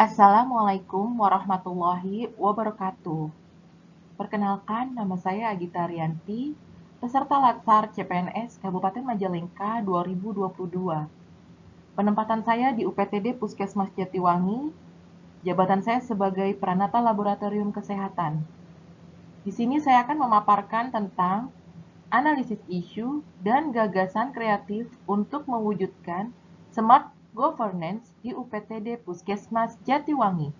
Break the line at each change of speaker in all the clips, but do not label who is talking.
Assalamualaikum warahmatullahi wabarakatuh. Perkenalkan, nama saya Agita Rianti, peserta Latsar CPNS Kabupaten Majalengka 2022. Penempatan saya di UPTD Puskesmas Jatiwangi, jabatan saya sebagai Pranata Laboratorium Kesehatan. Di sini saya akan memaparkan tentang analisis isu dan gagasan kreatif untuk mewujudkan smart governance di UPTD Puskesmas Jatiwangi.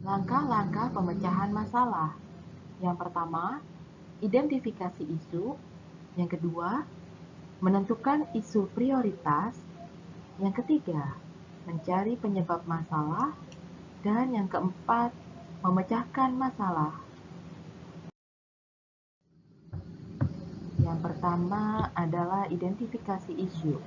Langkah-langkah pemecahan masalah. Yang pertama, identifikasi isu. Yang kedua, menentukan isu prioritas. Yang ketiga, mencari penyebab masalah. Dan yang keempat, memecahkan masalah. Yang pertama adalah identifikasi isu.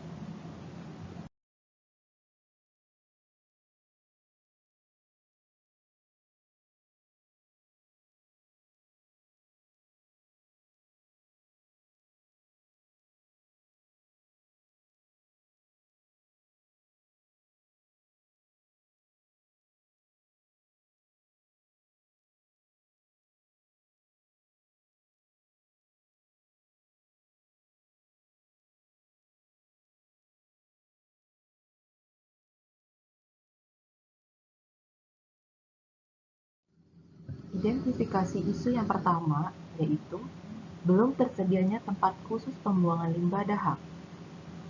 Identifikasi isu yang pertama yaitu belum tersedianya tempat khusus pembuangan limbah dahak.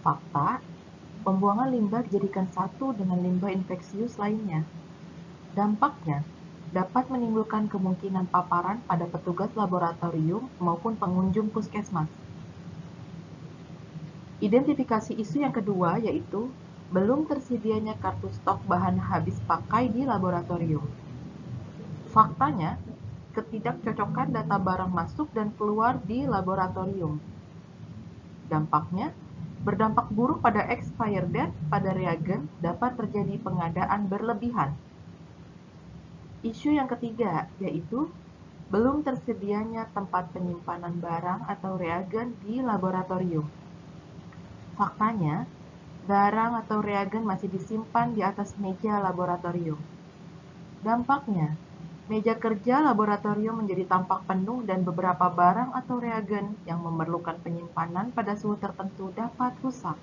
Fakta, pembuangan limbah dijadikan satu dengan limbah infeksius lainnya. Dampaknya dapat menimbulkan kemungkinan paparan pada petugas laboratorium maupun pengunjung puskesmas. Identifikasi isu yang kedua yaitu belum tersedianya kartu stok bahan habis pakai di laboratorium. Faktanya, ketidakcocokan data barang masuk dan keluar di laboratorium. Dampaknya, berdampak buruk pada expired date pada reagen dapat terjadi pengadaan berlebihan. Isu yang ketiga yaitu belum tersedianya tempat penyimpanan barang atau reagen di laboratorium. Faktanya, barang atau reagen masih disimpan di atas meja laboratorium. Dampaknya, meja kerja laboratorium menjadi tampak penuh dan beberapa barang atau reagen yang memerlukan penyimpanan pada suhu tertentu dapat rusak.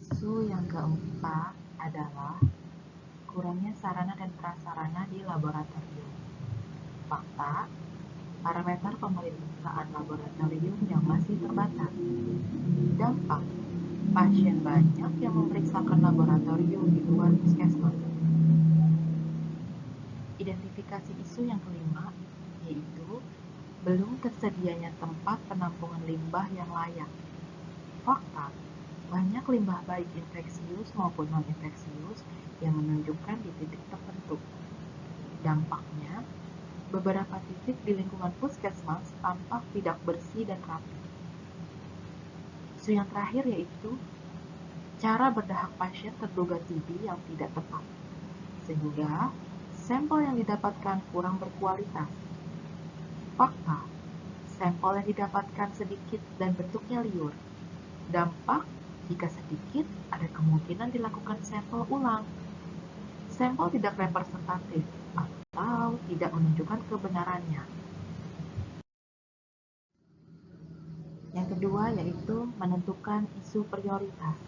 Isu yang keempat adalah kurangnya sarana dan prasarana di laboratorium. Fakta, parameter pemeriksaan laboratorium yang masih terbatas. Dampak, pasien banyak yang memeriksakan laboratorium di luar puskesmas. Identifikasi isu yang kelima yaitu belum tersedianya tempat penampungan limbah yang layak. Fakta, banyak limbah baik infeksius maupun non-infeksius yang menunjukkan di titik tertentu. Dampaknya, beberapa titik di lingkungan puskesmas tampak tidak bersih dan rapi. Isu yang terakhir yaitu cara berdahak pasien terduga TB yang tidak tepat, sehingga sampel yang didapatkan kurang berkualitas. Fakta, sampel yang didapatkan sedikit dan bentuknya liur. Dampak, jika sedikit, ada kemungkinan dilakukan sampel ulang. Sampel tidak representatif atau tidak menunjukkan kebenarannya. Yang kedua yaitu menentukan isu prioritas.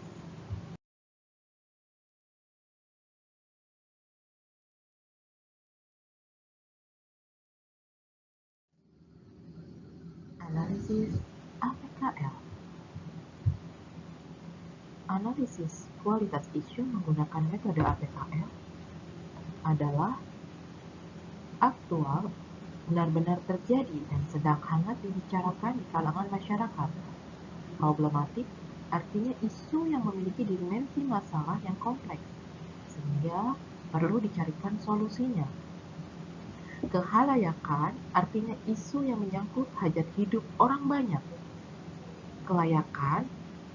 Analisis APKL. Analisis kualitas isu menggunakan metode APKL adalah aktual, benar-benar terjadi dan sedang hangat dibicarakan di kalangan masyarakat. Problematik artinya isu yang memiliki dimensi masalah yang kompleks, sehingga perlu dicarikan solusinya. Kehalayakan artinya isu yang menyangkut hajat hidup orang banyak. Kelayakan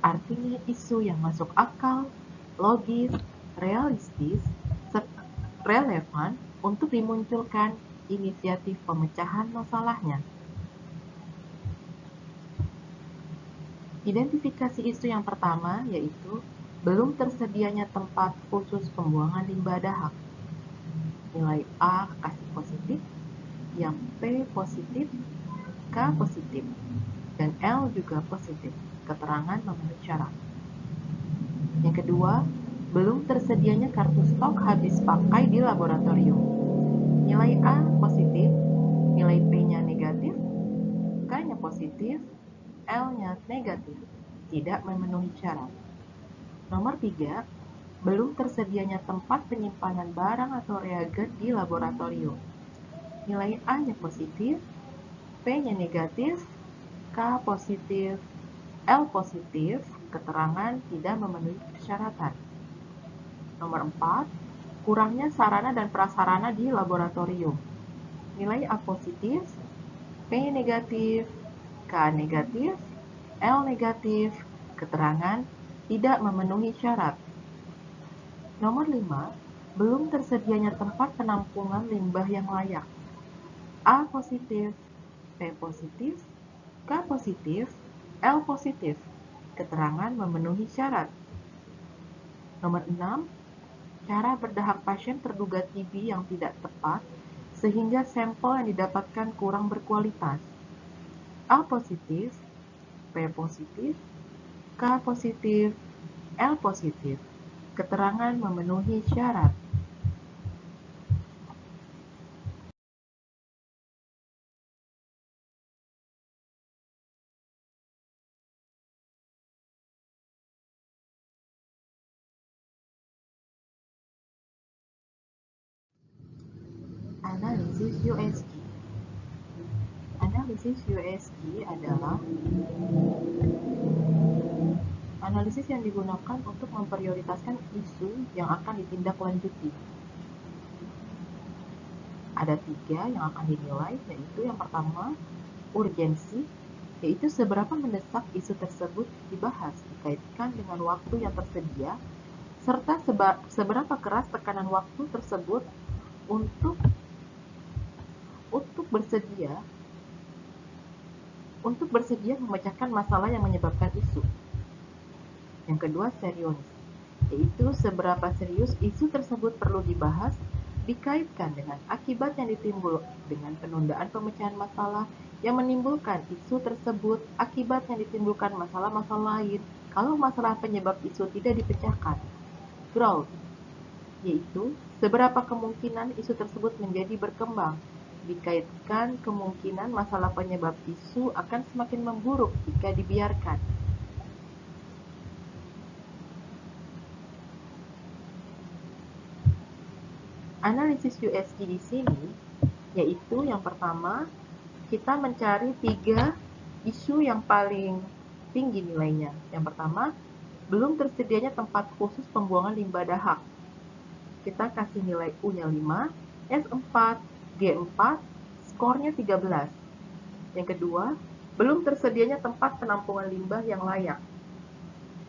artinya isu yang masuk akal, logis, realistis, serta relevan untuk dimunculkan inisiatif pemecahan masalahnya. Identifikasi isu yang pertama yaitu belum tersedianya tempat khusus pembuangan limbah dahak. Nilai A kasih positif, yang P positif, K positif, dan L juga positif. Keterangan memenuhi syarat. Yang kedua, belum tersedianya kartu stok habis pakai di laboratorium. Nilai A positif, nilai P-nya negatif, K-nya positif, L-nya negatif. Tidak memenuhi syarat. Nomor 3, belum tersedianya tempat penyimpanan barang atau reagen di laboratorium. Nilai A-nya positif, P-nya negatif, K positif, L positif, keterangan tidak memenuhi persyaratan. Nomor 4, kurangnya sarana dan prasarana di laboratorium. Nilai A positif, P negatif, K negatif, L negatif, keterangan tidak memenuhi syarat. Nomor 5, belum tersedianya tempat penampungan limbah yang layak. A positif, P positif, K positif, L positif, keterangan memenuhi syarat. Nomor 6, cara berdahak pasien terduga TB yang tidak tepat sehingga sampel yang didapatkan kurang berkualitas. A positif, P positif, K positif, L positif, keterangan memenuhi syarat. Analisis USG. Analisis USG adalah analisis yang digunakan untuk memprioritaskan isu yang akan ditindaklanjuti. Ada 3 yang akan dinilai, yaitu yang pertama, urgensi, yaitu seberapa mendesak isu tersebut dibahas dikaitkan dengan waktu yang tersedia, serta seberapa keras tekanan waktu tersebut untuk bersedia memecahkan masalah yang menyebabkan isu. Yang kedua, serius, yaitu seberapa serius isu tersebut perlu dibahas dikaitkan dengan akibat yang ditimbul dengan penundaan pemecahan masalah yang menimbulkan isu tersebut, akibat yang ditimbulkan masalah-masalah lain kalau masalah penyebab isu tidak dipecahkan. Growth, yaitu seberapa kemungkinan isu tersebut menjadi berkembang dikaitkan kemungkinan masalah penyebab isu akan semakin memburuk jika dibiarkan. Analisis USG di sini yaitu yang pertama, kita mencari 3 isu yang paling tinggi nilainya. Yang pertama, belum tersedianya tempat khusus pembuangan limbah dahak. Kita kasih nilai U-nya 5, S4, G4, skornya 13. Yang kedua, belum tersedianya tempat penampungan limbah yang layak.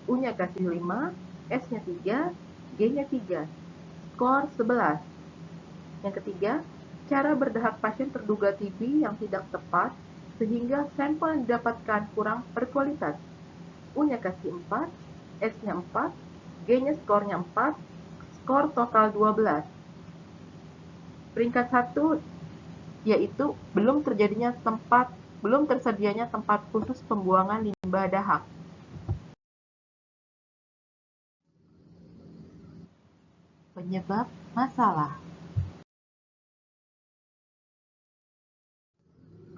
U-nya kasih 5, S-nya 3, G-nya 3, skor 11. Yang ketiga, cara berdahak pasien terduga TB yang tidak tepat sehingga sampel yang didapatkan kurang berkualitas. U-nya kasih 4, S-nya 4, G-nya skornya 4, skor total 12. Peringkat 1 yaitu belum tersedianya tempat khusus pembuangan limbah dahak. Penyebab masalah.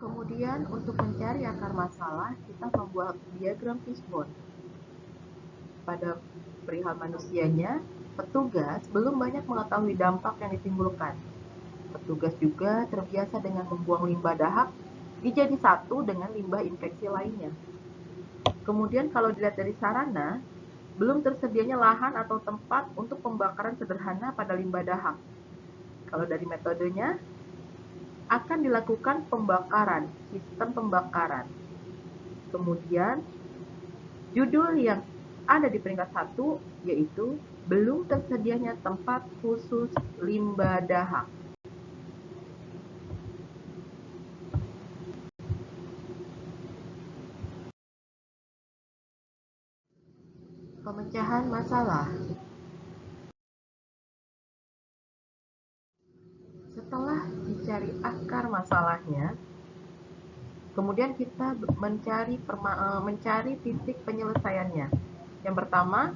Kemudian untuk mencari akar masalah, kita membuat diagram fishbone. pada perihal manusianya, petugas belum banyak mengetahui dampak yang ditimbulkan. Petugas juga terbiasa dengan membuang limbah dahak dijadi satu dengan limbah infeksi lainnya. Kemudian kalau dilihat dari sarana, belum tersedianya lahan atau tempat untuk pembakaran sederhana pada limbah dahak. Kalau dari metodenya, akan dilakukan pembakaran, sistem pembakaran. Kemudian, judul yang ada di peringkat 1 yaitu belum tersedianya tempat khusus limbah dahak. Pemecahan masalah. Setelah dicari akar masalahnya, kemudian kita mencari titik penyelesaiannya. Yang pertama,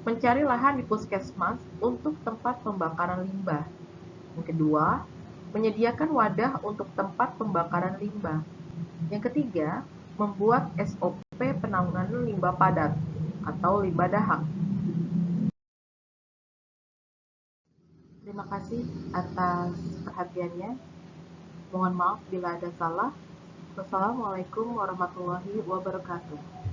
mencari lahan di puskesmas untuk tempat pembakaran limbah. Yang kedua, menyediakan wadah untuk tempat pembakaran limbah. Yang ketiga, membuat SOP penanganan limbah padat atau limbah dahak. Terima kasih atas perhatiannya. Mohon maaf bila ada salah. Wassalamualaikum warahmatullahi wabarakatuh.